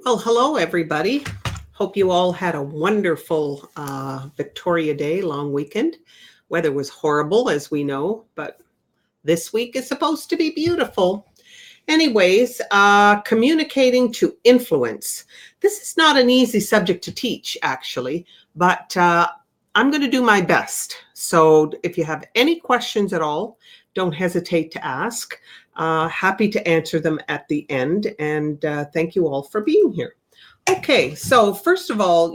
Well, hello, everybody. Hope you all had a wonderful Victoria Day long weekend. Weather was horrible, as we know, but this week is supposed to be beautiful. Anyways, communicating to influence. This is not an easy subject to teach, actually, but I'm going to do my best. So if you have any questions at all, don't hesitate to ask. Happy to answer them at the end. And thank you all for being here. Okay, so first of all,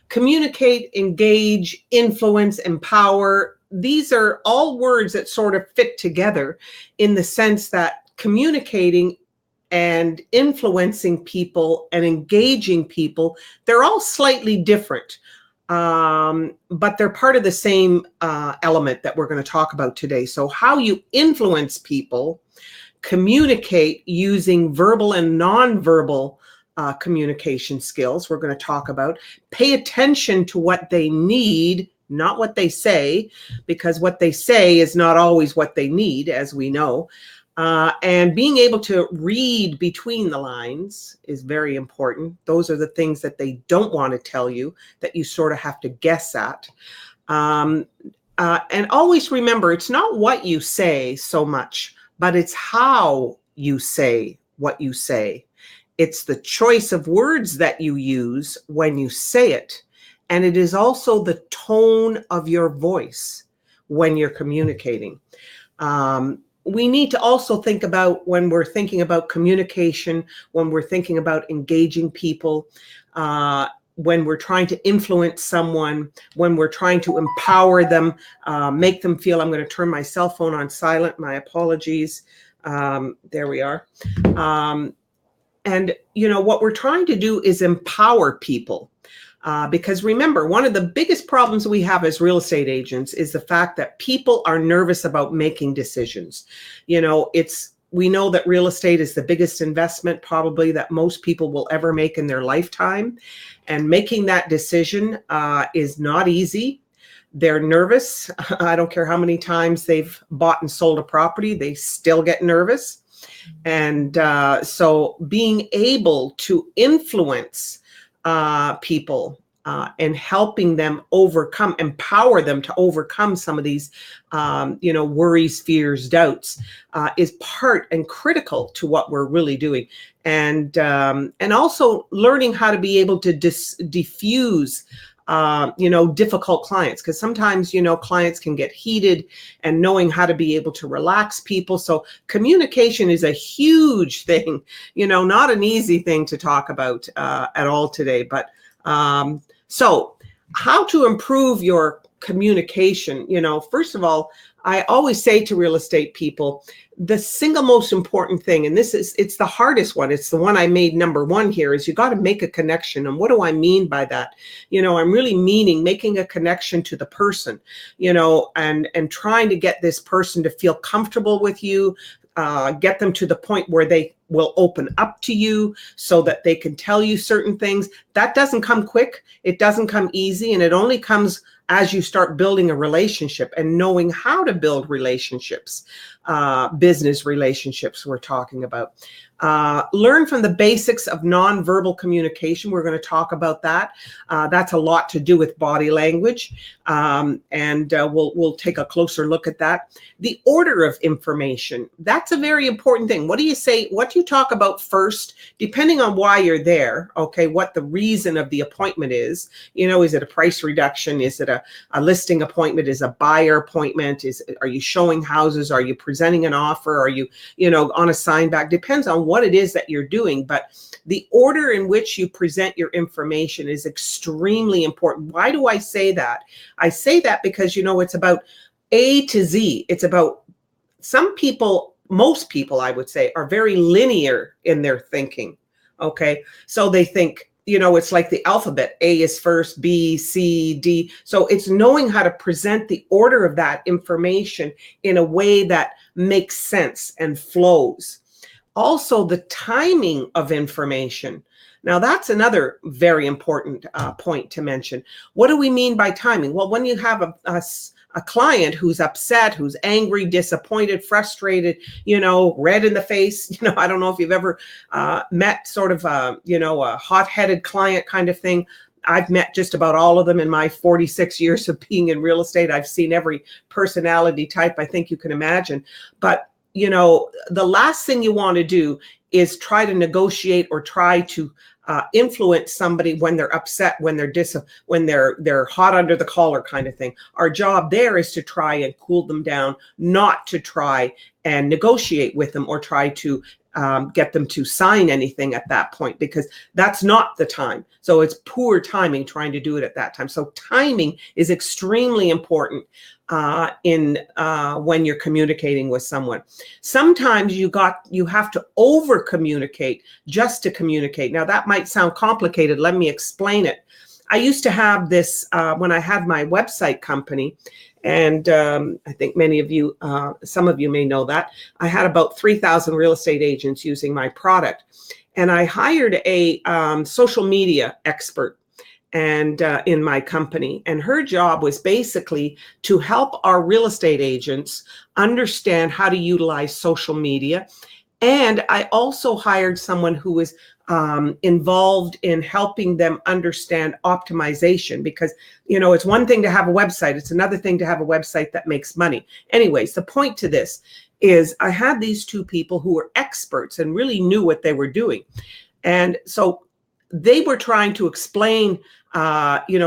communicate, engage, influence, empower. These are all words that sort of fit together in the sense that communicating and influencing people and engaging people, they're all slightly different. But they're part of the same element that we're going to talk about today. So how you influence people, communicate using verbal and nonverbal communication skills, we're going to talk about. Pay attention to what they need, not what they say, because what they say is not always what they need, as we know. And being able to read between the lines is very important. Those are the things that they don't want to tell you, that you sort of have to guess at. And always remember, it's not what you say so much, but it's how you say what you say. It's the choice of words that you use when you say it. And it is also the tone of your voice when you're communicating. We need to also think about, when we're thinking about communication, when we're thinking about engaging people, when we're trying to influence someone, when we're trying to empower them, make them feel. I'm going to turn my cell phone on silent. My apologies. There we are. And, what we're trying to do is empower people. Because remember, one of the biggest problems we have as real estate agents is the fact that people are nervous about making decisions. We know that real estate is the biggest investment probably that most people will ever make in their lifetime. And making that decision is not easy. They're nervous. I don't care how many times they've bought and sold a property, they still get nervous. And so being able to influence people and helping them empower them to overcome some of these, worries, fears, doubts, is part and critical to what we're really doing. And also learning how to be able to diffuse difficult clients, because sometimes, clients can get heated, and knowing how to be able to relax people. So communication is a huge thing, not an easy thing to talk about at all today. But so how to improve your communication? First of all, I always say to real estate people, the single most important thing, and it's the hardest one, it's the one I made number one here, is you got to make a connection. And what do I mean by that? I'm really meaning making a connection to the person, and trying to get this person to feel comfortable with you, get them to the point where they will open up to you so that they can tell you certain things. That doesn't come quick. It doesn't come easy. And it only comes as you start building a relationship and knowing how to build relationships, business relationships we're talking about. Learn from the basics of nonverbal communication. We're going to talk about that. That's a lot to do with body language. And we'll take a closer look at that. The order of information, that's a very important thing. What do you say? What do you talk about first, depending on why you're there? Okay, what the reason of the appointment is. Is it a price reduction? Is it a listing appointment? Is a buyer appointment? Are you showing houses? Are you presenting an offer? Are you, on a sign back? Depends on what it is that you're doing. But the order in which you present your information is extremely important. Why do I say that? I say that because, it's about A to Z. It's about most people, I would say, are very linear in their thinking. Okay. So they think, it's like the alphabet. A is first, B, C, D. So it's knowing how to present the order of that information in a way that makes sense and flows. Also, the timing of information. Now, that's another very important point to mention. What do we mean by timing? Well, when you have a a client who's upset, who's angry, disappointed, frustrated, red in the face. I don't know if you've ever met sort of a hot-headed client kind of thing. I've met just about all of them in my 46 years of being in real estate. I've seen every personality type I think you can imagine. But, the last thing you want to do is try to negotiate or try to influence somebody when they're upset, when they're hot under the collar kind of thing. Our job there is to try and cool them down, not to try and negotiate with them or try to get them to sign anything at that point, because that's not the time. So it's poor timing trying to do it at that time. So timing is extremely important when you're communicating with someone. Sometimes you have to over communicate just to communicate. Now that might sound complicated. Let me explain it. I used to have this when I had my website company. And I think many of you, some of you may know that I had about 3,000 real estate agents using my product. And I hired a social media expert and in my company. And her job was basically to help our real estate agents understand how to utilize social media. And I also hired someone who was involved in helping them understand optimization, because, it's one thing to have a website. It's another thing to have a website that makes money. Anyways, the point to this is I had these two people who were experts and really knew what they were doing. And so they were trying to explain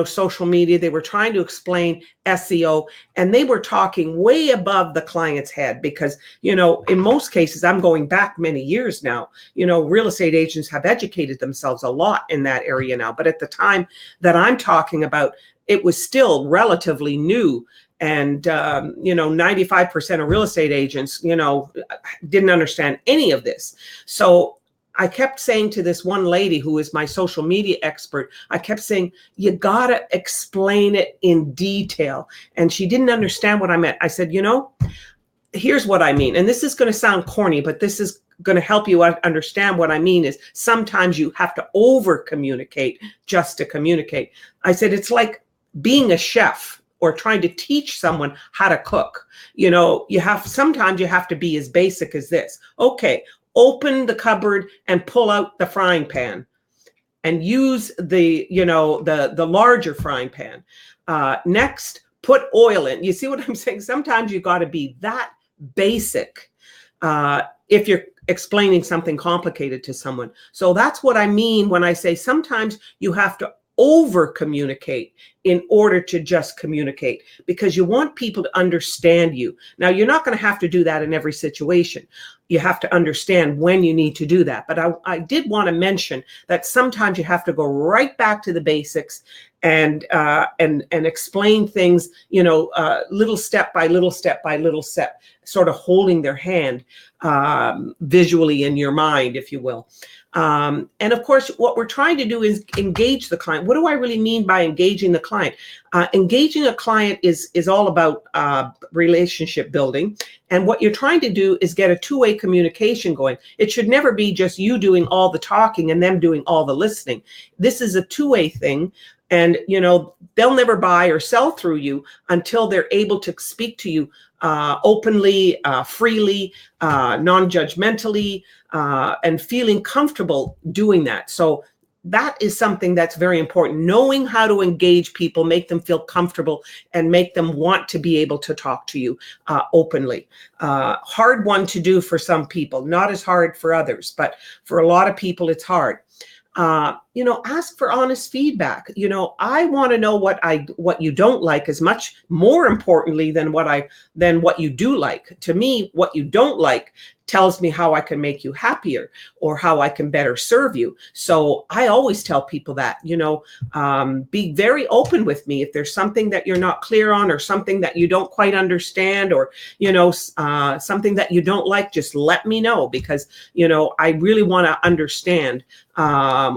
social media. They were trying to explain SEO, and they were talking way above the client's head because, in most cases, I'm going back many years now, real estate agents have educated themselves a lot in that area now. But at the time that I'm talking about, it was still relatively new. And, 95% of real estate agents, didn't understand any of this. So I kept saying to this one lady who is my social media expert, I kept saying, you gotta explain it in detail. And she didn't understand what I meant. I said, here's what I mean. And this is going to sound corny, but this is going to help you understand what I mean is sometimes you have to over communicate just to communicate. I said, it's being a chef or trying to teach someone how to cook. Sometimes you have to be as basic as this. Okay. Open the cupboard and pull out the frying pan and use the larger frying pan. Next, put oil in. You see what I'm saying? Sometimes you got to be that basic if you're explaining something complicated to someone. So that's what I mean when I say sometimes you have to over communicate in order to just communicate, because you want people to understand you. Now, you're not going to have to do that in every situation. You have to understand when you need to do that. But I did want to mention that sometimes you have to go right back to the basics and explain things, little step by little step by little step, sort of holding their hand visually in your mind, if you will. And of course, what we're trying to do is engage the client. What do I really mean by engaging the client? Engaging a client is all about relationship building. And what you're trying to do is get a two-way communication going. It should never be just you doing all the talking and them doing all the listening. This is a two-way thing. And, they'll never buy or sell through you until they're able to speak to you openly, freely, non-judgmentally, and feeling comfortable doing that. So that is something that's very important. Knowing how to engage people, make them feel comfortable, and make them want to be able to talk to you openly. Hard one to do for some people, not as hard for others, but for a lot of people, it's hard. Ask for honest feedback. I want to know what you don't like is much more importantly than what you do like. To me, what you don't like tells me how I can make you happier or how I can better serve you. So I always tell people that, be very open with me. If there's something that you're not clear on or something that you don't quite understand or, something that you don't like, just let me know, because, I really want to understand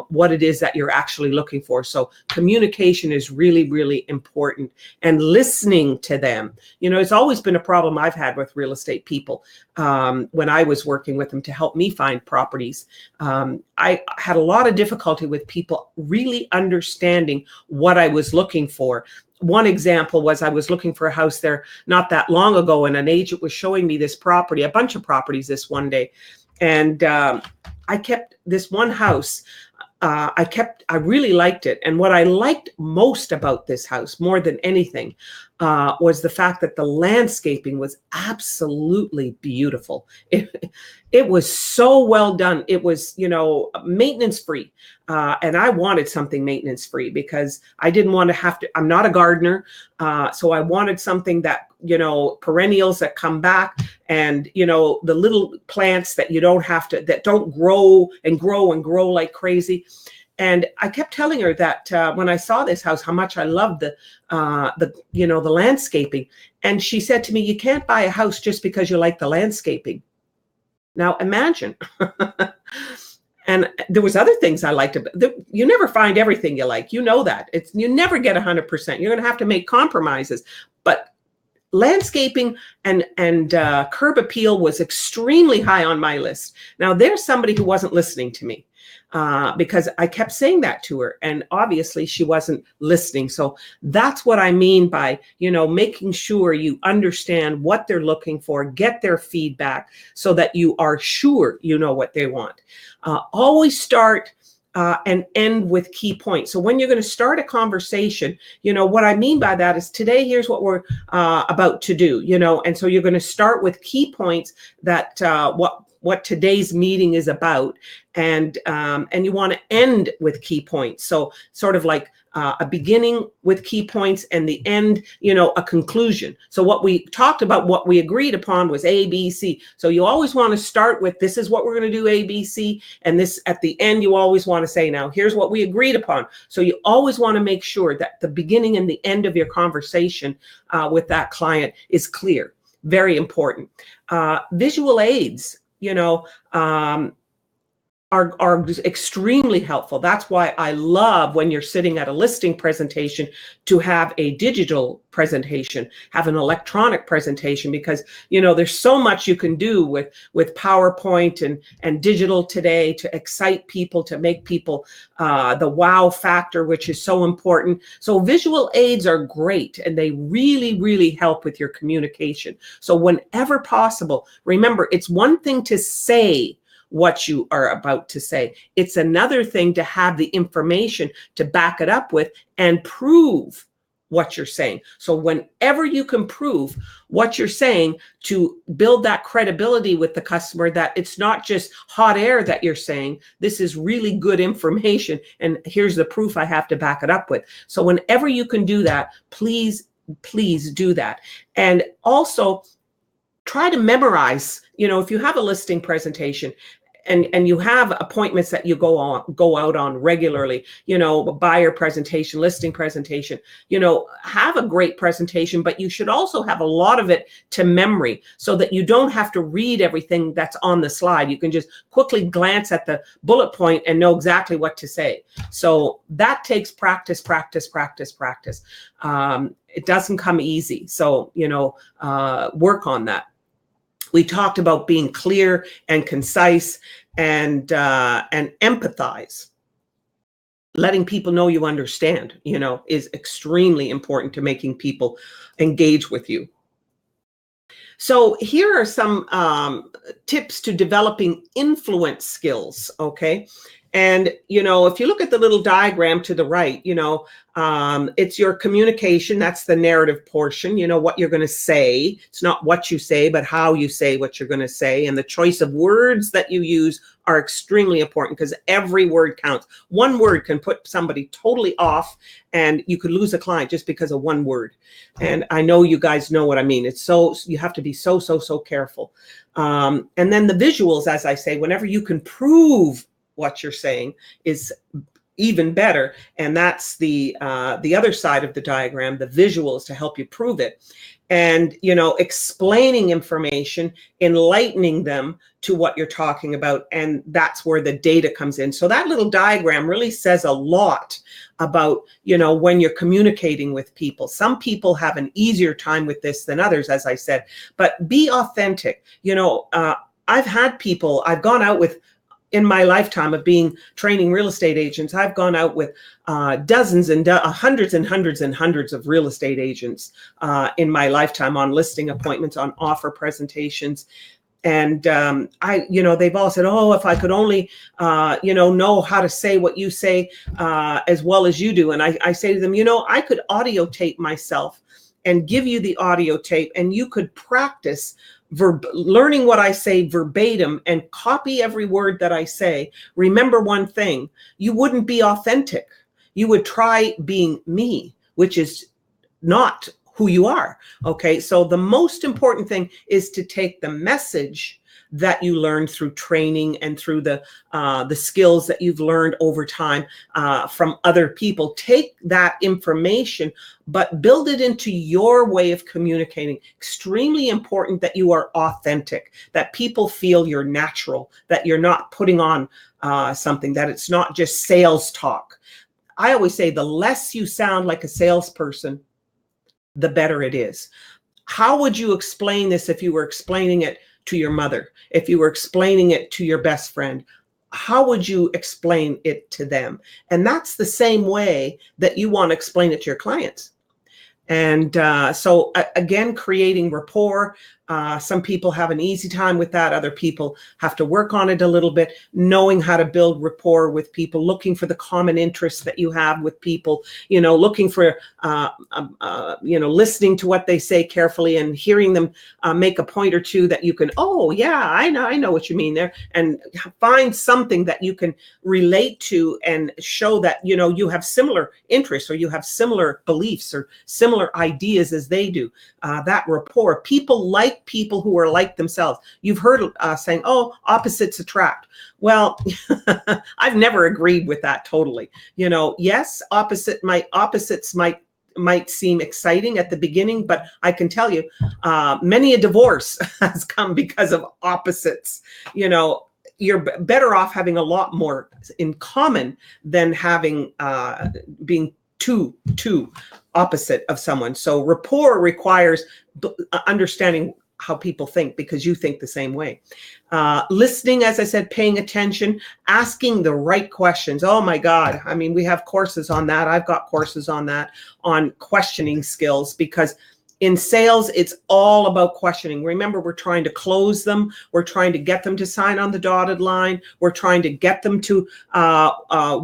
what it is that you're actually looking for. So communication is really, really important, and listening to them. It's always been a problem I've had with real estate people when I was working with them to help me find properties. I had a lot of difficulty with people really understanding what I was looking for, one example was I was looking for a house there not that long ago, and an agent was showing me this property, a bunch of properties this one day. And I kept this one house. I really liked it. And what I liked most about this house, more than anything, was the fact that the landscaping was absolutely beautiful. It was so well done. It was, maintenance free. And I wanted something maintenance free because I didn't want to have to, I'm not a gardener. So I wanted something that, perennials that come back, and, the little plants that you don't have to, that don't grow and grow and grow like crazy. And I kept telling her that when I saw this house, how much I loved the landscaping. And she said to me, you can't buy a house just because you like the landscaping. Now imagine. And there was other things I liked about it. You never find everything you like. You know that. You never get 100%. You're going to have to make compromises. But landscaping and curb appeal was extremely high on my list. Now, there's somebody who wasn't listening to me because I kept saying that to her, and obviously she wasn't listening. So that's what I mean by, making sure you understand what they're looking for, get their feedback so that you are sure you know what they want. Always start and end with key points. So when you're going to start a conversation, what I mean by that is, today, here's what we're about to do, and so you're going to start with key points that what today's meeting is about, and you want to end with key points. So sort of like a beginning with key points and the end, a conclusion. So what we talked about, what we agreed upon was A, B, C. So you always want to start with, this is what we're going to do, A, B, C. And this at the end, you always want to say, now, here's what we agreed upon. So you always want to make sure that the beginning and the end of your conversation with that client is clear. Very important. Visual aids, are extremely helpful. That's why I love, when you're sitting at a listing presentation, to have a digital presentation, have an electronic presentation, because there's so much you can do with PowerPoint and digital today to excite people, to make people the wow factor, which is so important. So visual aids are great, and they really, really help with your communication. So whenever possible, remember, it's one thing to say what you are about to say. It's another thing to have the information to back it up with and prove what you're saying. So whenever you can prove what you're saying, to build that credibility with the customer, that it's not just hot air that you're saying, this is really good information, and here's the proof I have to back it up with. So whenever you can do that, please do that. And also try to memorize, if you have a listing presentation, and you have appointments that you go out on regularly, buyer presentation, listing presentation, have a great presentation, but you should also have a lot of it to memory, so that you don't have to read everything that's on the slide. You can just quickly glance at the bullet point and know exactly what to say. So that takes practice. It doesn't come easy. So, work on that. We talked about being clear and concise and empathize. Letting people know you understand, is extremely important to making people engage with you. So here are some tips to developing influence skills, okay? And, if you look at the little diagram to the right, it's your communication. That's the narrative portion, what you're going to say. It's not what you say, but how you say what you're going to say. And the choice of words that you use are extremely important, because every word counts. One word can put somebody totally off, and you could lose a client just because of one word. And I know you guys know what I mean. You have to be so careful. And then the visuals, as I say, whenever you can prove what you're saying, is even better. And that's the other side of the diagram, the visuals, to help you prove it. And, explaining information, enlightening them to what you're talking about. And that's where the data comes in. So that little diagram really says a lot about, when you're communicating with people. Some people have an easier time with this than others, as I said, but be authentic. I've had people, I've gone out with in my lifetime of being training real estate agents, I've gone out with dozens and hundreds and hundreds and hundreds of real estate agents in my lifetime on listing appointments, on offer presentations. And they've all said, oh, if I could only, know how to say what you say as well as you do. And I say to them, I could audio tape myself and give you the audio tape, and you could practice learning what I say verbatim and copy every word that I say. Remember one thing, you wouldn't be authentic. You would try being me, which is not who you are. Okay. So the most important thing is to take the message that you learned through training and through the skills that you've learned over time from other people. Take that information, but build it into your way of communicating. Extremely important that you are authentic, that people feel you're natural, that you're not putting on something, that it's not just sales talk. I always say the less you sound like a salesperson, the better it is. How would you explain this if you were explaining it to your mother, if you were explaining it to your best friend? How would you explain it to them? And that's the same way that you want to explain it to your clients. And so again, creating rapport. Some people have an easy time with that. Other people have to work on it a little bit, knowing how to build rapport with people, looking for the common interests that you have with people, looking for, listening to what they say carefully and hearing them make a point or two that you can, oh yeah, I know what you mean there, and find something that you can relate to and show that, you have similar interests, or you have similar beliefs or similar ideas as they do. That rapport, people like people who are like themselves. You've heard saying, oh, opposites attract. Well, I've never agreed with that totally. Yes, opposites might seem exciting at the beginning, but I can tell you, many a divorce has come because of opposites. You're better off having a lot more in common than having being too opposite of someone. So rapport requires understanding how people think, because you think the same way. Listening, as I said, paying attention, asking the right questions. Oh my God. I mean, we have courses on that. I've got courses on that, on questioning skills, because in sales, it's all about questioning. Remember, we're trying to close them. We're trying to get them to sign on the dotted line. We're trying to get them to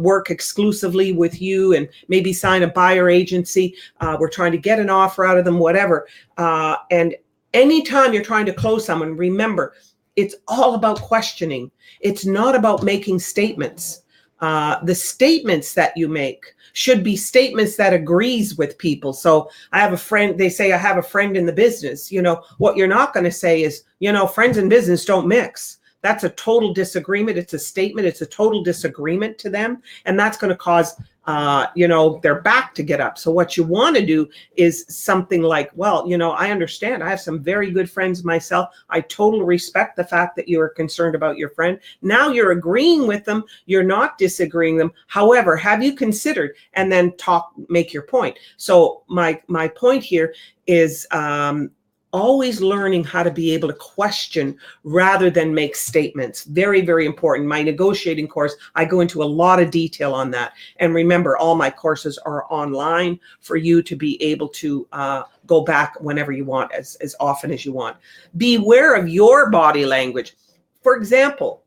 work exclusively with you and maybe sign a buyer agency. We're trying to get an offer out of them, whatever. And anytime you're trying to close someone, remember, it's all about questioning. It's not about making statements. The statements that you make should be statements that agrees with people. So I have a friend, they say, I have a friend in the business. What you're not going to say is, friends in business don't mix. That's a total disagreement. It's a statement. It's a total disagreement to them. And that's going to cause, their back to get up. So what you want to do is something like, well, I understand. I have some very good friends myself. I totally respect the fact that you are concerned about your friend. Now you're agreeing with them. You're not disagreeing them. However, have you considered, and then make your point. So my point here is, always learning how to be able to question rather than make statements. Very, very important. My negotiating course, I go into a lot of detail on that. And remember, all my courses are online for you to be able to go back whenever you want, as often as you want. Beware of your body language. For example,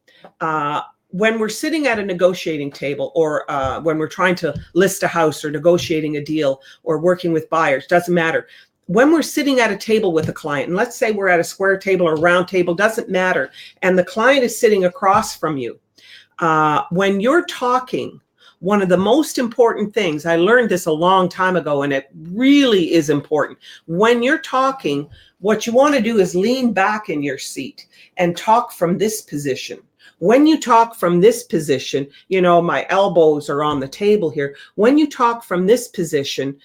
when we're sitting at a negotiating table, or when we're trying to list a house or negotiating a deal or working with buyers, doesn't matter. When we're sitting at a table with a client, and let's say we're at a square table or round table, doesn't matter, and the client is sitting across from you, when you're talking, one of the most important things, I learned this a long time ago, and it really is important. When you're talking, what you want to do is lean back in your seat and talk from this position. When you talk from this position, my elbows are on the table here. When you talk from this position,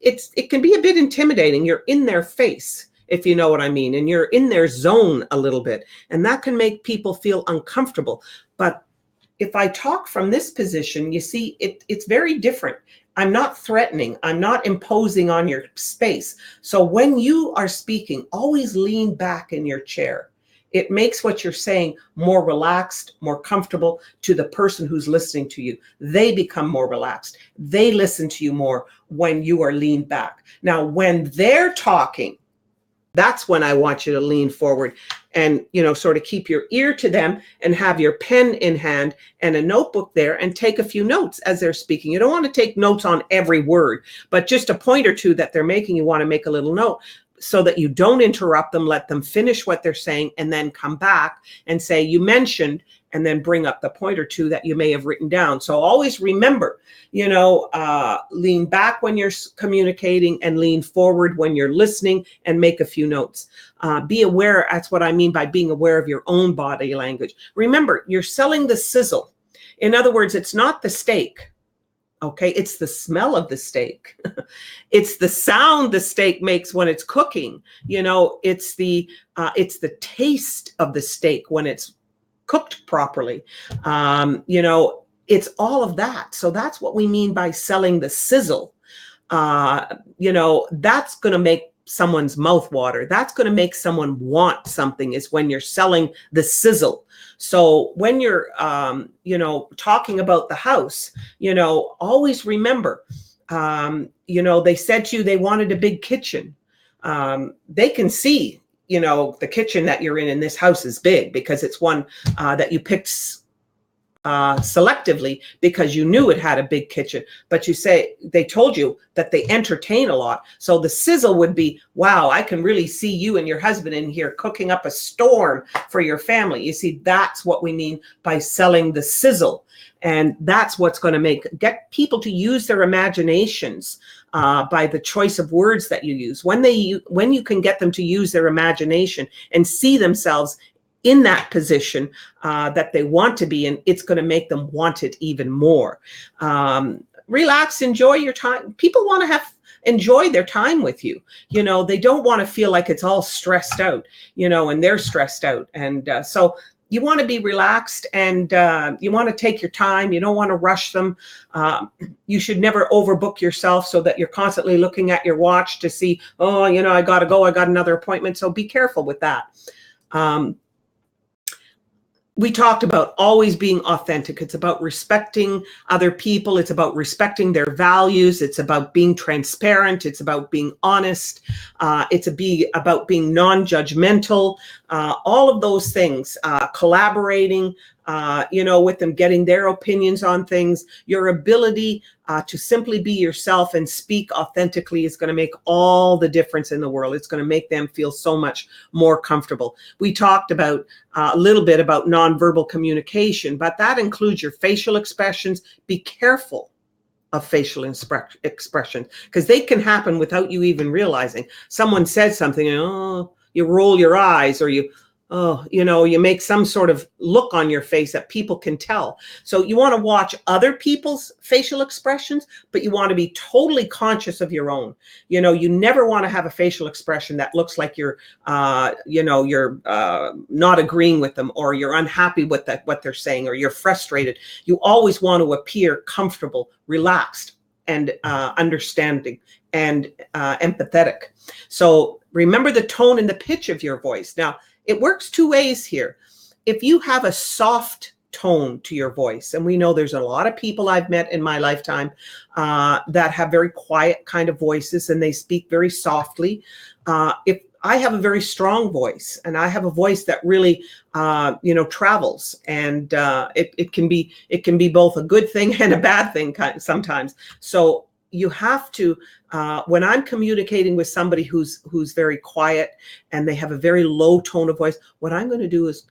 it can be a bit intimidating. You're in their face, if you know what I mean, and you're in their zone a little bit, and that can make people feel uncomfortable. But if I talk from this position, you see, it's very different. I'm not threatening. I'm not imposing on your space. So when you are speaking, always lean back in your chair. It makes what you're saying more relaxed, more comfortable to the person who's listening to you. They become more relaxed. They listen to you more when you are leaned back. Now, when they're talking, that's when I want you to lean forward and, sort of keep your ear to them and have your pen in hand and a notebook there and take a few notes as they're speaking. You don't want to take notes on every word, but just a point or two that they're making, you want to make a little note so that you don't interrupt them, let them finish what they're saying, and then come back and say, you mentioned, and then bring up the point or two that you may have written down. So always remember, lean back when you're communicating and lean forward when you're listening, and make a few notes. Be aware. That's what I mean by being aware of your own body language. Remember, you're selling the sizzle. In other words, it's not the steak. Okay, it's the smell of the steak. It's the sound the steak makes when it's cooking. It's the taste of the steak when it's cooked properly. It's all of that. So that's what we mean by selling the sizzle. That's going to make someone's mouth water. That's going to make someone want something, is when you're selling the sizzle. So when you're, talking about the house, always remember, they said to you they wanted a big kitchen. They can see, the kitchen that you're in this house is big because it's one that you picked selectively because you knew it had a big kitchen. But they told you that they entertain a lot. So the sizzle would be, wow, I can really see you and your husband in here cooking up a storm for your family. You see, that's what we mean by selling the sizzle. And that's what's going to get people to use their imaginations by the choice of words that you use. When you can get them to use their imagination and see themselves in that position that they want to be in, it's going to make them want it even more. Relax, enjoy your time. People want to enjoy their time with you. They don't want to feel like it's all stressed out, and they're stressed out. And so you want to be relaxed, and you want to take your time. You don't want to rush them. You should never overbook yourself so that you're constantly looking at your watch to see, I got to go. I got another appointment. So be careful with that. We talked about always being authentic. It's about respecting other people. It's about respecting their values. It's about being transparent. It's about being honest. It's about being non-judgmental. All of those things, collaborating, with them, getting their opinions on things. Your ability to simply be yourself and speak authentically is going to make all the difference in the world. It's going to make them feel so much more comfortable. We talked about a little bit about nonverbal communication, but that includes your facial expressions. Be careful of facial expressions because they can happen without you even realizing. Someone said something, you roll your eyes, or you make some sort of look on your face that people can tell. So you want to watch other people's facial expressions, but you want to be totally conscious of your own. You never want to have a facial expression that looks like you're not agreeing with them, or you're unhappy with what they're saying, or you're frustrated. You always want to appear comfortable, relaxed, and understanding and empathetic. So remember the tone and the pitch of your voice. Now, it works two ways here. If you have a soft tone to your voice, and we know there's a lot of people I've met in my lifetime that have very quiet kind of voices, and they speak very softly. If I have a very strong voice, and I have a voice that really, travels, and it can be both a good thing and a bad thing sometimes. So you have to, when I'm communicating with somebody who's very quiet and they have a very low tone of voice, what I'm going to do is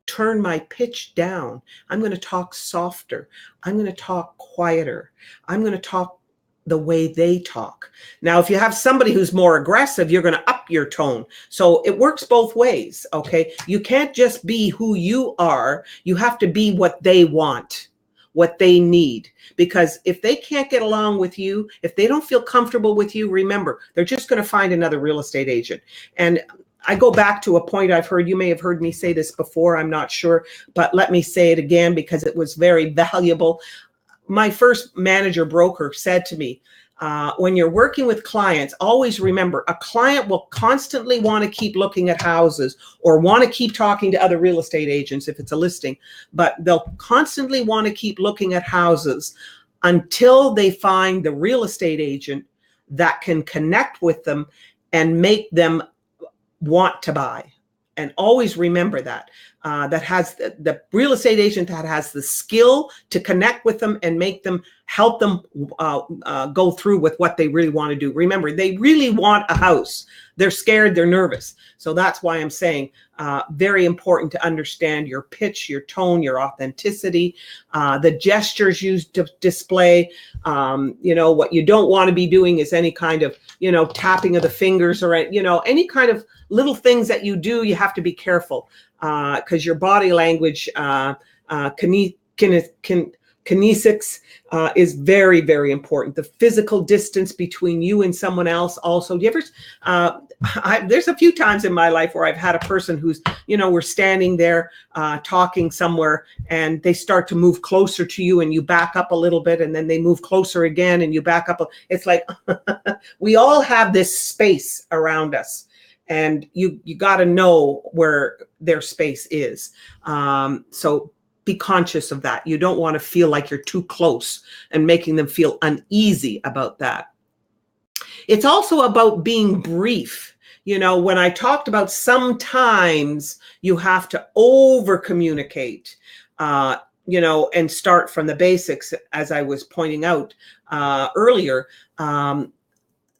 turn my pitch down. I'm going to talk softer. I'm going to talk quieter. I'm going to talk the way they talk. Now, if you have somebody who's more aggressive, you're going to up your tone. So it works both ways, okay? You can't just be who you are. You have to be what they want, what they need. Because if they can't get along with you, if they don't feel comfortable with you, remember, they're just going to find another real estate agent. And I go back to a point I've heard, you may have heard me say this before, I'm not sure, but let me say it again because it was very valuable. My first manager broker said to me, when you're working with clients, always remember a client will constantly want to keep looking at houses or want to keep talking to other real estate agents if it's a listing, but they'll constantly want to keep looking at houses until they find the real estate agent that can connect with them and make them want to buy. And always remember that. That has the real estate agent that has the skill to connect with them and make them, help them go through with what they really want to do. Remember, they really want a house. They're scared, they're nervous. So that's why I'm saying very important to understand your pitch, your tone, your authenticity, the gestures used to display. What you don't want to be doing is any kind of, tapping of the fingers or, any kind of little things that you do, you have to be careful because your body language, kinesics is very, very important. The physical distance between you and someone else also. Do you ever, there's a few times in my life where I've had a person who's, we're standing there talking somewhere and they start to move closer to you and you back up a little bit and then they move closer again and you back up. It's like we all have this space around us. And you got to know where their space is. So be conscious of that. You don't want to feel like you're too close and making them feel uneasy about that. It's also about being brief. When I talked about sometimes you have to over communicate, and start from the basics, as I was pointing out earlier.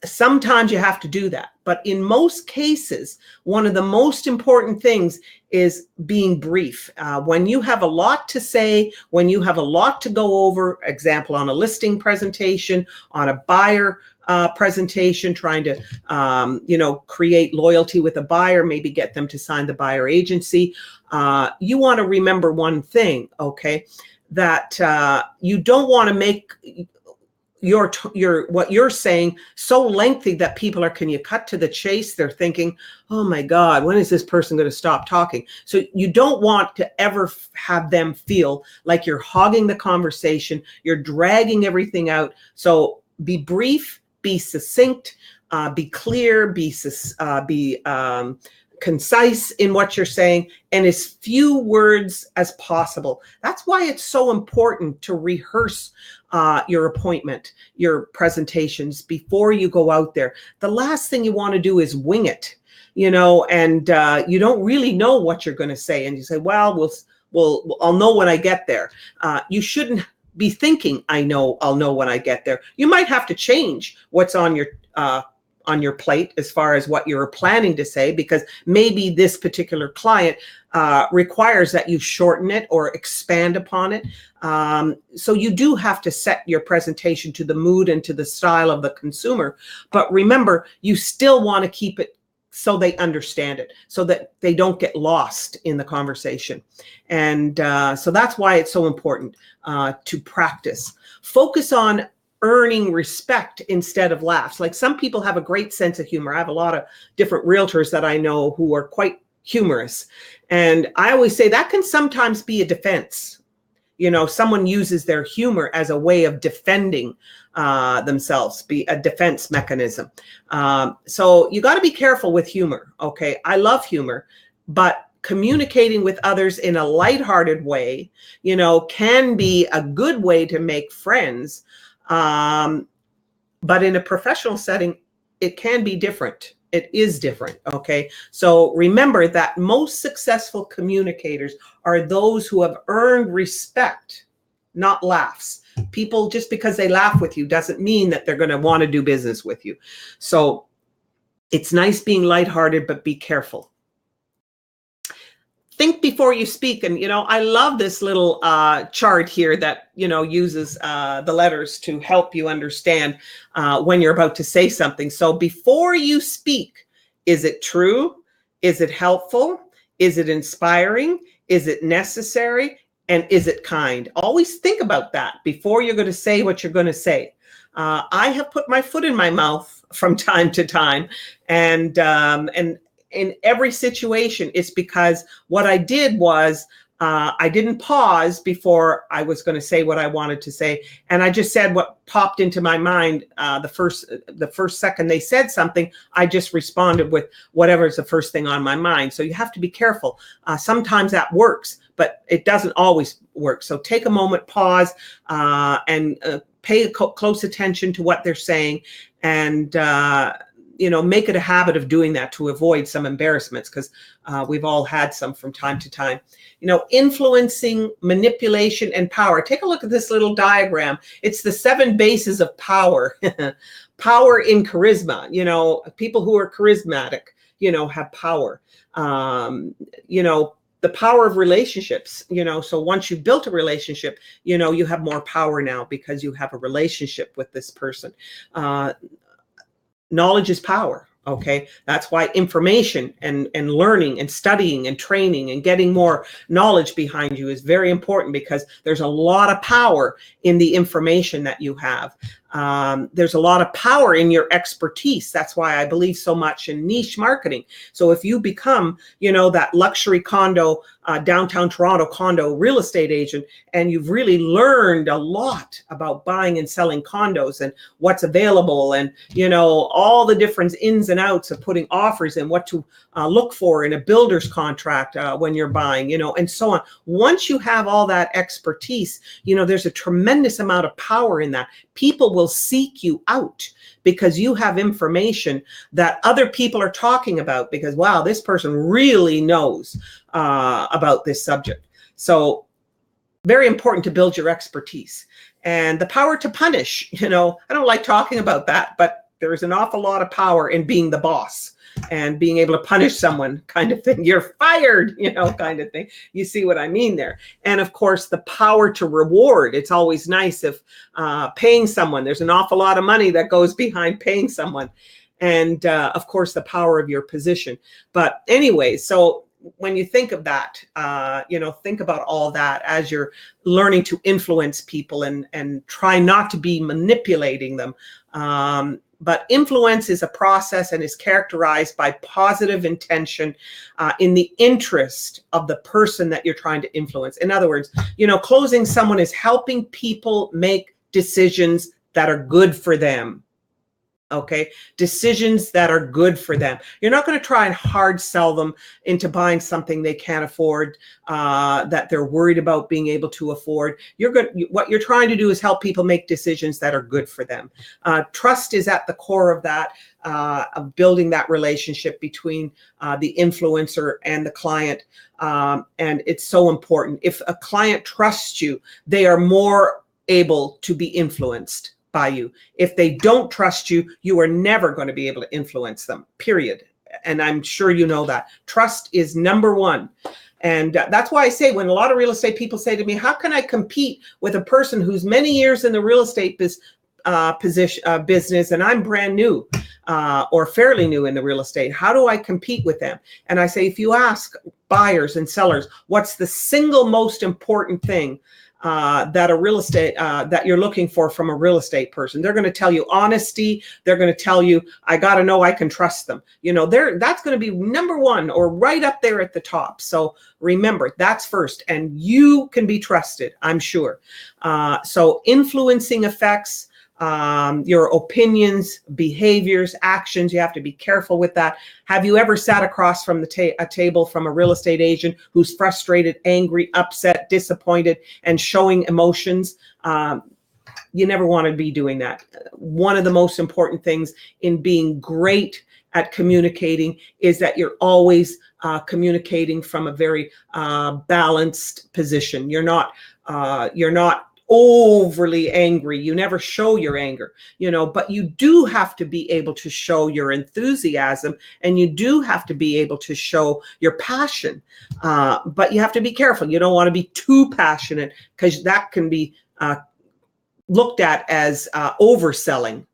Sometimes you have to do that. But in most cases, one of the most important things is being brief. When you have a lot to say, when you have a lot to go over, example, on a listing presentation, on a buyer presentation, trying to, create loyalty with a buyer, maybe get them to sign the buyer agency. You want to remember one thing, okay, that you don't want to make your what you're saying so lengthy that people are, can you cut to the chase? They're thinking, oh my God, when is this person going to stop talking? So you don't want to ever have them feel like you're hogging the conversation, you're dragging everything out. So be brief, be succinct, be clear, be concise in what you're saying, and as few words as possible. That's why it's so important to rehearse your appointment, your presentations before you go out there. The last thing you want to do is wing it, and you don't really know what you're going to say. And you say, well, I'll know when I get there. You shouldn't be thinking, I'll know when I get there. You might have to change what's on your plate as far as what you're planning to say, because maybe this particular client requires that you shorten it or expand upon it. So you do have to set your presentation to the mood and to the style of the consumer. But remember, you still want to keep it so they understand it, so that they don't get lost in the conversation. And so that's why it's so important to practice. Focus on earning respect instead of laughs. Like, some people have a great sense of humor. I have a lot of different realtors that I know who are quite humorous. And I always say that can sometimes be a defense. Someone uses their humor as a way of defending themselves, be a defense mechanism. So you got to be careful with humor. Okay. I love humor, but communicating with others in a lighthearted way, can be a good way to make friends. But in a professional setting, it can be different. It is different. Okay. So remember that most successful communicators are those who have earned respect, not laughs. People, just because they laugh with you doesn't mean that they're going to want to do business with you. So it's nice being lighthearted, but be careful. Think before you speak. And, I love this little chart here that, uses the letters to help you understand when you're about to say something. So before you speak, is it true? Is it helpful? Is it inspiring? Is it necessary? And is it kind? Always think about that before you're going to say what you're going to say. I have put my foot in my mouth from time to time, and in every situation, it's because what I did was I didn't pause before I was going to say what I wanted to say, and I just said what popped into my mind. The first second they said something, I just responded with whatever is the first thing on my mind. So you have to be careful. Sometimes that works, but it doesn't always work. So take a moment, pause, and pay close attention to what they're saying, and make it a habit of doing that to avoid some embarrassments, because we've all had some from time to time. Influencing, manipulation, and power. Take a look at this little diagram. It's the 7 bases of power. Power in charisma. People who are charismatic, have power. The power of relationships, so once you've built a relationship, you have more power now because you have a relationship with this person. Knowledge is power. Okay, that's why information and learning and studying and training and getting more knowledge behind you is very important, because there's a lot of power in the information that you have. There's a lot of power in your expertise. That's why I believe so much in niche marketing. So if you become, that luxury condo, downtown Toronto condo real estate agent, and you've really learned a lot about buying and selling condos and what's available, and, all the different ins and outs of putting offers and what to look for in a builder's contract when you're buying, and so on. Once you have all that expertise, there's a tremendous amount of power in that. People will seek you out because you have information that other people are talking about, because, wow, this person really knows about this subject. So very important to build your expertise. And the power to punish, I don't like talking about that, but there is an awful lot of power in being the boss and being able to punish someone, kind of thing. You're fired, kind of thing. You see what I mean there. And of course, the power to reward. It's always nice if paying someone, there's an awful lot of money that goes behind paying someone. And of course, the power of your position. But anyway, so when you think of that, think about all that as you're learning to influence people and try not to be manipulating them. But influence is a process and is characterized by positive intention in the interest of the person that you're trying to influence. In other words, closing someone is helping people make decisions that are good for them. Okay, decisions that are good for them. You're not going to try and hard sell them into buying something they can't afford, that they're worried about being able to afford. What you're trying to do is help people make decisions that are good for them. Trust is at the core of that, of building that relationship between the influencer and the client. And it's so important. If a client trusts you, they are more able to be influenced by you. If they don't trust you, you are never going to be able to influence them, period. And I'm sure you know that. Trust is number one. And that's why I say, when a lot of real estate people say to me, how can I compete with a person who's many years in the real estate business and I'm brand new or fairly new in the real estate? How do I compete with them? And I say, if you ask buyers and sellers, what's the single most important thing that a real estate that you're looking for from a real estate person? They're going to tell you honesty. They're going to tell you, I got to know I can trust them. That's going to be number one, or right up there at the top. So remember, that's first, and you can be trusted, I'm sure. So influencing effects your opinions, behaviors, actions. You have to be careful with that. Have you ever sat across from a table from a real estate agent who's frustrated, angry, upset, disappointed, and showing emotions? You never want to be doing that. One of the most important things in being great at communicating is that you're always communicating from a very balanced position. You're not overly angry. You never show your anger, but you do have to be able to show your enthusiasm, and you do have to be able to show your passion. But you have to be careful. You don't want to be too passionate, because that can be looked at as overselling.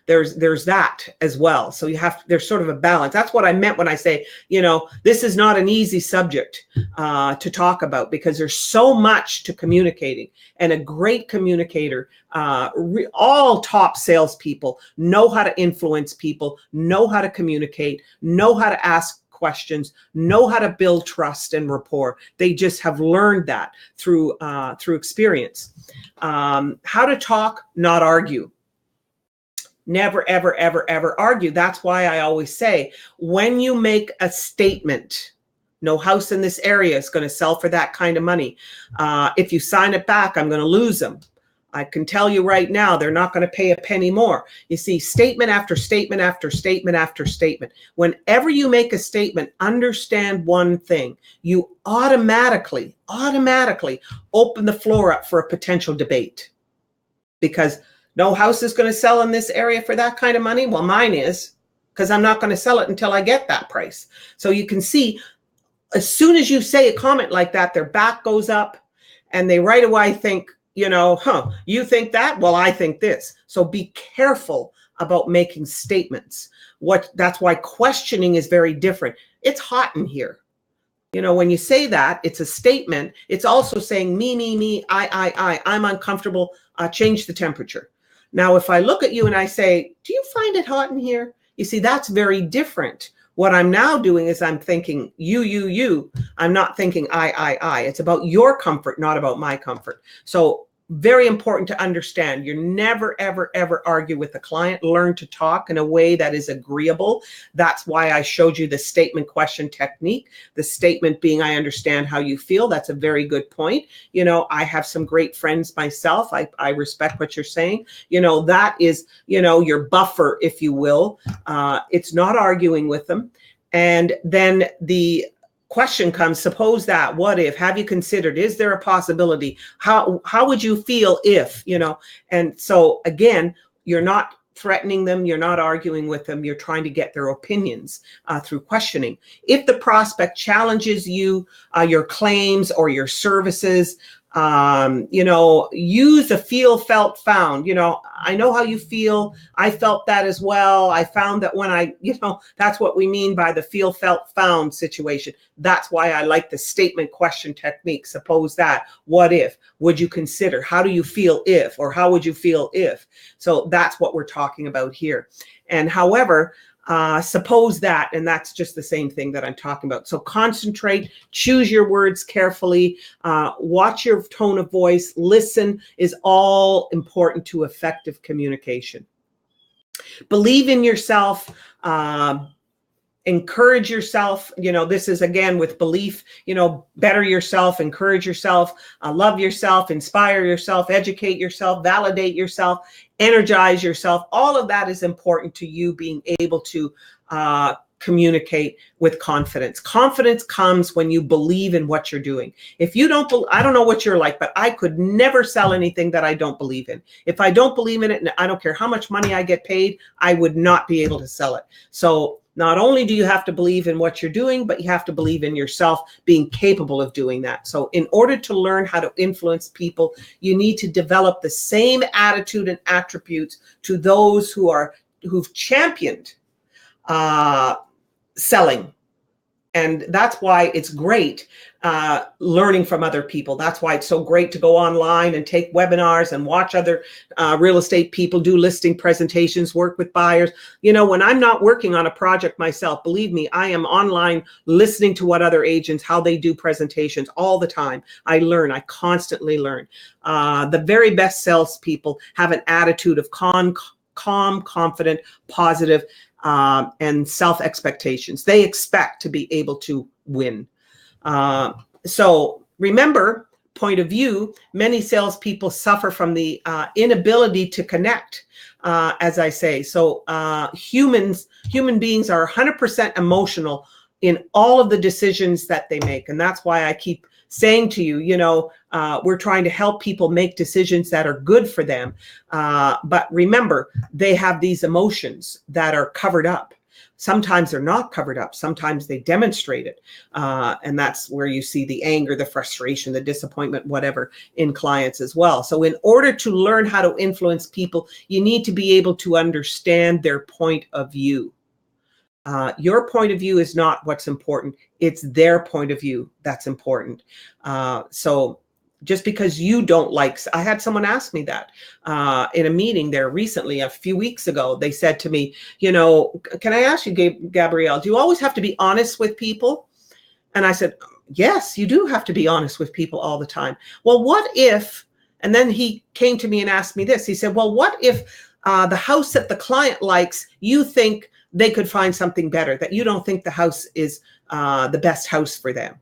There's that as well. So there's sort of a balance. That's what I meant when I say, this is not an easy subject to talk about, because there's so much to communicating. And a great communicator, all top salespeople know how to influence people, know how to communicate, know how to ask questions, know how to build trust and rapport. They just have learned that through experience. How to talk, not argue. Never, ever, ever, ever argue. That's why I always say, when you make a statement, no house in this area is going to sell for that kind of money. If you sign it back, I'm going to lose them. I can tell you right now, they're not going to pay a penny more. You see, statement after statement after statement after statement. Whenever you make a statement, understand one thing. You automatically open the floor up for a potential debate. Because no house is going to sell in this area for that kind of money. Well, mine is, because I'm not going to sell it until I get that price. So you can see, as soon as you say a comment like that, their back goes up and they right away think, you think that? Well, I think this. So be careful about making statements. That's why questioning is very different. It's hot in here. When you say that, it's a statement. It's also saying me, I'm uncomfortable. Change the temperature. Now, if I look at you and I say, do you find it hot in here? You see, that's very different. What I'm now doing is I'm thinking you. I'm not thinking I. It's about your comfort, not about my comfort. So very important to understand. You never, ever, ever argue with a client. Learn to talk in a way that is agreeable. That's why I showed you the statement question technique. The statement being, I understand how you feel. That's a very good point. I have some great friends myself. I respect what you're saying. That is, your buffer, if you will. It's not arguing with them. And then the question comes, suppose that, what if, have you considered, is there a possibility, how would you feel if, and so again, you're not threatening them, you're not arguing with them, you're trying to get their opinions through questioning. If the prospect challenges you, your claims or your services, use a feel, felt, found. I know how you feel. I felt that as well. I found that when that's what we mean by the feel, felt, found situation. That's why I like the statement question technique. Suppose that, what if, would you consider, how do you feel if, or how would you feel if? So that's what we're talking about here. And however, suppose that, and that's just the same thing that I'm talking about. So concentrate, choose your words carefully, watch your tone of voice, listen is all important to effective communication. Believe in yourself, encourage yourself. This is again with belief, better yourself, encourage yourself, love yourself, inspire yourself, educate yourself, validate yourself, energize yourself. All of that is important to you being able to communicate with confidence. Confidence comes when you believe in what you're doing. If you don't, I don't know what you're like, but I could never sell anything that I don't believe in. If I don't believe in it, and I don't care how much money I get paid, I would not be able to sell it. So not only do you have to believe in what you're doing, but you have to believe in yourself being capable of doing that. So in order to learn how to influence people, you need to develop the same attitude and attributes to those who've championed selling. And that's why it's great learning from other people. That's why it's so great to go online and take webinars and watch other real estate people do listing presentations, work with buyers. When I'm not working on a project myself, believe me, I am online listening to what other agents, how they do presentations all the time. I learn, I constantly learn. The very best salespeople have an attitude of calm, confident, positive, and self-expectations. They expect to be able to win. So remember, point of view, many salespeople suffer from the inability to connect, as I say. So human beings are 100% emotional in all of the decisions that they make. And that's why I keep saying to you, we're trying to help people make decisions that are good for them. But remember, they have these emotions that are covered up. Sometimes they're not covered up. Sometimes they demonstrate it. And that's where you see the anger, the frustration, the disappointment, whatever, in clients as well. So in order to learn how to influence people, you need to be able to understand their point of view. Your point of view is not what's important. It's their point of view that's important. So just because you don't like. I had someone ask me that in a meeting there recently, a few weeks ago. They said to me, you know, can I ask you, Gabrielle, do you always have to be honest with people? And I said, yes, you do have to be honest with people all the time. Well, what if, and then he came to me and asked me this. He said, well, what if the house that the client likes, you think they could find something better, that you don't think the house is the best house for them?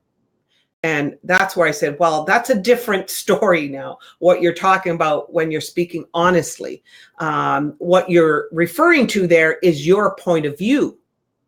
And that's where I said, well, that's a different story now, what you're talking about when you're speaking honestly. What you're referring to there is your point of view.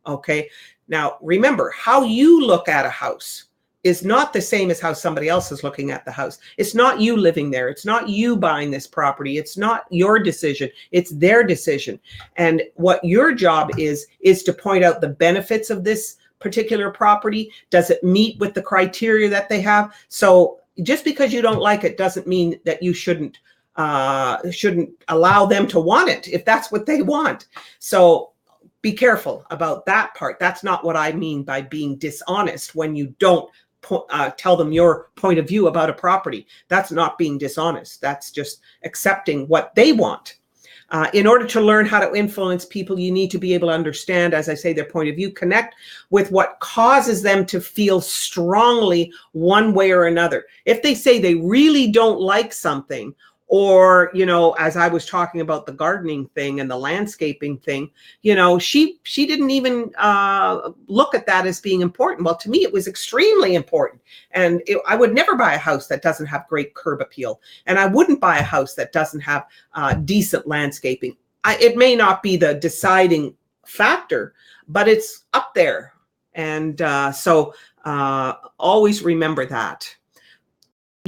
Okay. Now, remember, how you look at a house is not the same as how somebody else is looking at the house. It's not you living there. It's not you buying this property. It's not your decision. It's their decision. And what your job is to point out the benefits of this particular property. Does it meet with the criteria that they have? So just because you don't like it doesn't mean that you shouldn't allow them to want it if that's what they want. So be careful about that part. That's not what I mean by being dishonest when you don't tell them your point of view about a property. That's not being dishonest. That's just accepting what they want. In order to learn how to influence people, you need to be able to understand, as I say, their point of view, connect with what causes them to feel strongly one way or another. If they say they really don't like something, or, you know, as I was talking about the gardening thing and the landscaping thing, you know, she didn't even look at that as being important. Well, to me, it was extremely important. And I would never buy a house that doesn't have great curb appeal. And I wouldn't buy a house that doesn't have decent landscaping. It may not be the deciding factor, but it's up there. And so always remember that.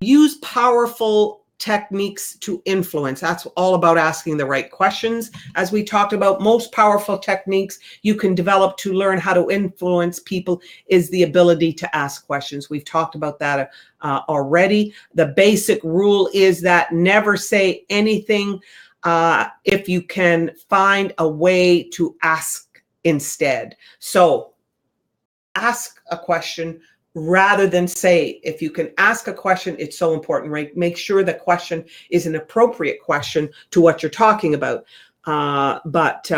Use powerful techniques to influence. That's all about asking the right questions. As we talked about, most powerful techniques you can develop to learn how to influence people is the ability to ask questions. We've talked about that already. The basic rule is that never say anything if you can find a way to ask instead. So ask a question rather than say. If you can ask a question, it's so important, right? Make sure the question is an appropriate question to what you're talking about. But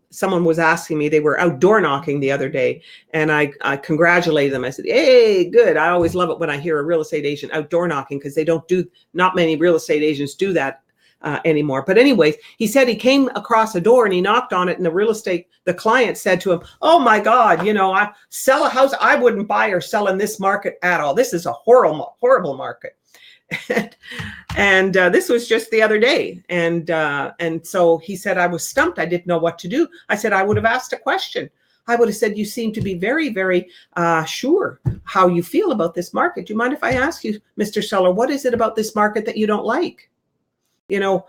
someone was asking me, they were outdoor knocking the other day, and I congratulated them. I said, hey, good. I always love it when I hear a real estate agent outdoor knocking, because not many real estate agents do that anymore. But anyways, he said he came across a door and he knocked on it, and the client said to him, oh my God, you know, I sell a house I wouldn't buy or sell in this market at all. This is a horrible market. And this was just the other day. And so he said, I was stumped. I didn't know what to do. I said, I would have asked a question. I would have said, you seem to be very, very sure how you feel about this market. Do you mind if I ask you, Mr. Seller, what is it about this market that you don't like? You know,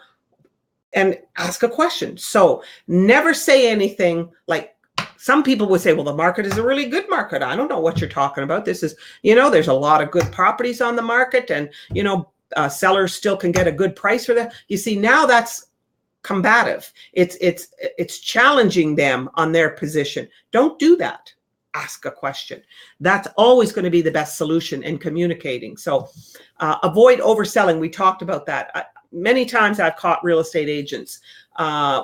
and ask a question. So never say anything like, some people would say, well, the market is a really good market. I don't know what you're talking about. This is, you know, there's a lot of good properties on the market, and, you know, sellers still can get a good price for that. You see, now that's combative. It's challenging them on their position. Don't do that. Ask a question. That's always going to be the best solution in communicating. So avoid overselling. We talked about that. Many times I've caught real estate agents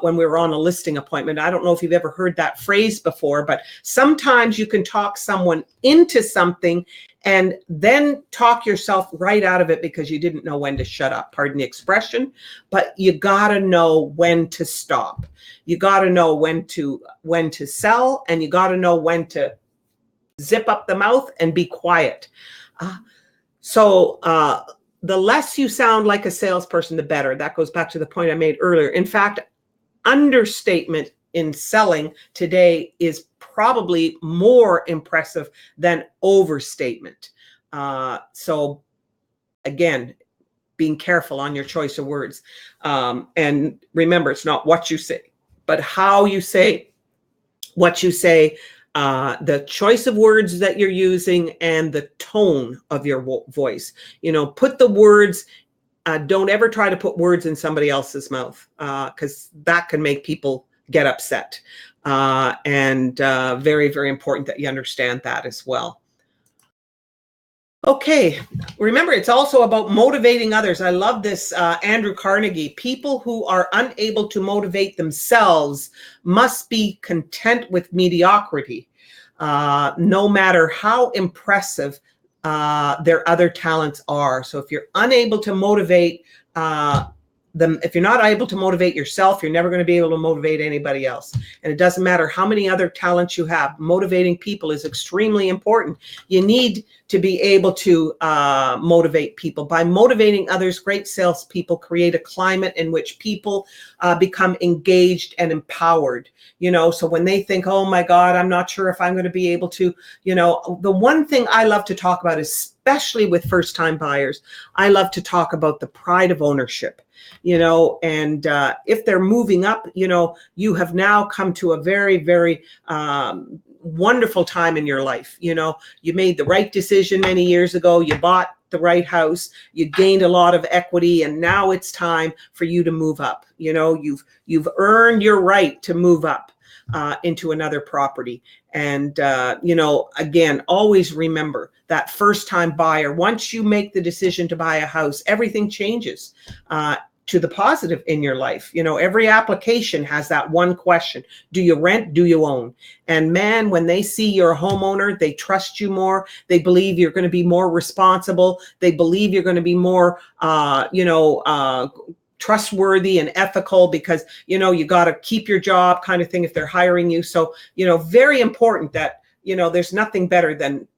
when we were on a listing appointment. I don't know if you've ever heard that phrase before, but sometimes you can talk someone into something and then talk yourself right out of it because you didn't know when to shut up. Pardon the expression, but you got to know when to stop. You got to know when to sell, and you got to know when to zip up the mouth and be quiet. The less you sound like a salesperson, the better. That goes back to the point I made earlier. In fact, understatement in selling today is probably more impressive than overstatement. So again, being careful on your choice of words. And remember, it's not what you say, but how you say what you say. The choice of words that you're using and the tone of your voice. You know, put the words, don't ever try to put words in somebody else's mouth, because that can make people get upset. And very, very important that you understand that as well. Okay, remember, it's also about motivating others. I love this, Andrew Carnegie. People who are unable to motivate themselves must be content with mediocrity, no matter how impressive their other talents are. So if you're unable to motivate them, if you're not able to motivate yourself, you're never going to be able to motivate anybody else. And it doesn't matter how many other talents you have. Motivating people is extremely important. You need to be able to motivate people. By motivating others, great salespeople create a climate in which people become engaged and empowered. You know, so when they think, oh my God, I'm not sure if I'm going to be able to, you know, the one thing I love to talk about, especially with first-time buyers, I love to talk about the pride of ownership. You know, and if they're moving up, you know, you have now come to a very, very wonderful time in your life. You know, you made the right decision many years ago. You bought the right house. You gained a lot of equity, and now it's time for you to move up. You know, you've earned your right to move up into another property. And, you know, again, always remember that first-time buyer, once you make the decision to buy a house, everything changes to the positive in your life. You know, every application has that one question: do you rent? Do you own? And man, when they see you're a homeowner, they trust you more. They believe you're going to be more responsible. They believe you're going to be more, trustworthy and ethical, because, you know, you got to keep your job kind of thing if they're hiring you. So, you know, very important that, you know, there's nothing better than,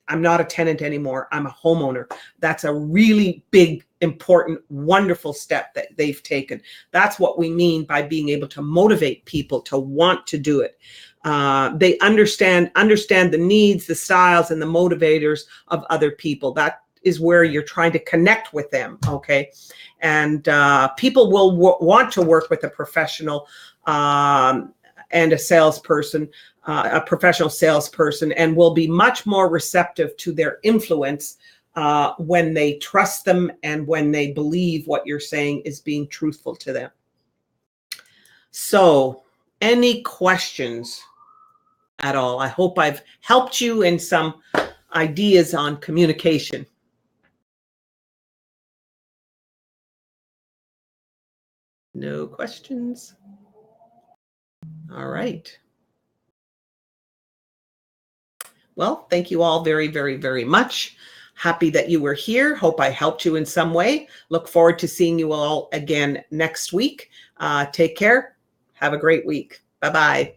I'm not a tenant anymore, I'm a homeowner. That's a really big, important, wonderful step that they've taken. That's what we mean by being able to motivate people to want to do it. They understand the needs, the styles, and the motivators of other people. That is where you're trying to connect with them, okay? And people will want to work with a professional and a salesperson, a professional salesperson, and will be much more receptive to their influence when they trust them and when they believe what you're saying is being truthful to them. So, any questions at all? I hope I've helped you in some ideas on communication. No questions? All right. Well, thank you all very, very, very much. Happy that you were here. Hope I helped you in some way. Look forward to seeing you all again next week. Take care. Have a great week. Bye-bye.